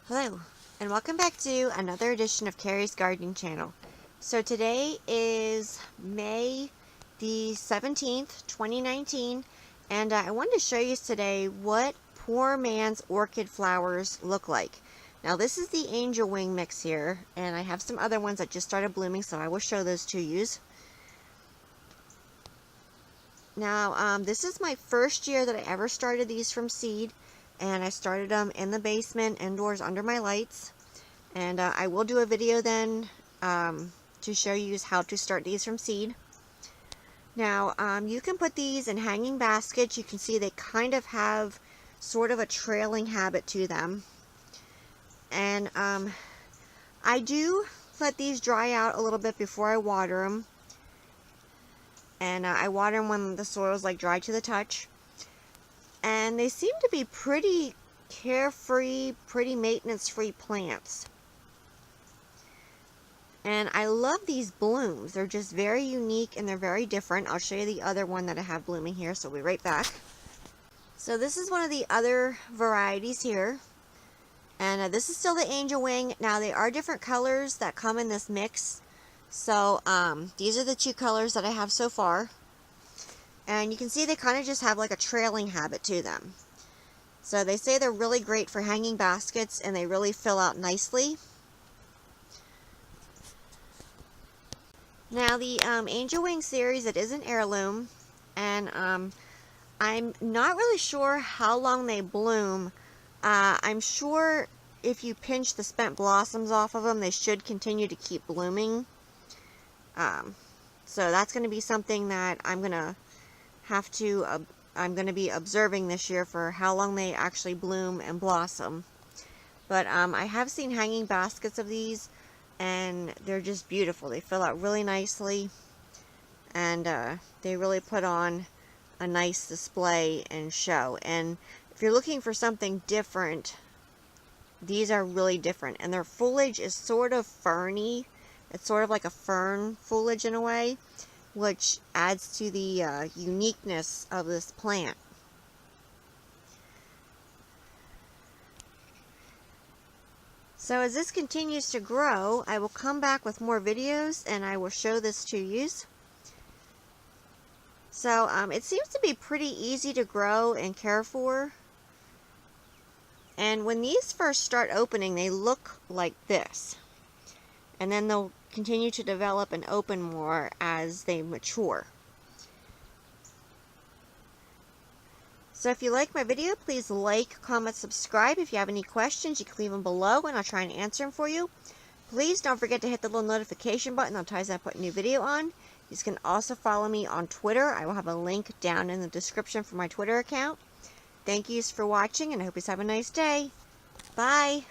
Hello, and welcome back to another edition of Carrie's Gardening Channel. So today is May the 17th, 2019, and I wanted to show you today what poor man's orchid flowers look like. Now this is the angel wing mix here, and I have some other ones that just started blooming, so I will show those to you. Now this is my first year that I ever started these from seed, and I started them in the basement indoors under my lights. And I will do a video then to show you how to start these from seed. Now you can put these in hanging baskets. You can see they kind of have sort of a trailing habit to them. And I do let these dry out a little bit before I water them. And I water them when the soil is like dry to the touch. And they seem to be pretty carefree, pretty maintenance-free plants. And I love these blooms. They're just very unique and they're very different. I'll show you the other one that I have blooming here, so we'll be right back. So this is one of the other varieties here. And this is still the angel wing. Now they are different colors that come in this mix. So these are the two colors that I have so far. And you can see they kind of just have like a trailing habit to them. So they say they're really great for hanging baskets and they really fill out nicely. Now the angel wing series, it is an heirloom. And I'm not really sure how long they bloom. I'm sure if you pinch the spent blossoms off of them, they should continue to keep blooming. So that's going to be something that I'm going to be observing this year for how long they actually bloom and blossom. But I have seen hanging baskets of these, and they're just beautiful. They fill out really nicely, and they really put on a nice display and show. And if you're looking for something different, these are really different. And their foliage is sort of ferny. It's sort of like a fern foliage in a way, which adds to the uniqueness of this plant. So as this continues to grow, I will come back with more videos and I will show this to you. So it seems to be pretty easy to grow and care for. And when these first start opening, they look like this. And then they'll continue to develop and open more as they mature. So if you like my video, please like, comment, subscribe. If you have any questions, you can leave them below and I'll try and answer them for you. Please don't forget to hit the little notification button that tells you I put a new video on. You can also follow me on Twitter. I will have a link down in the description for my Twitter account. Thank you for watching and I hope you have a nice day. Bye.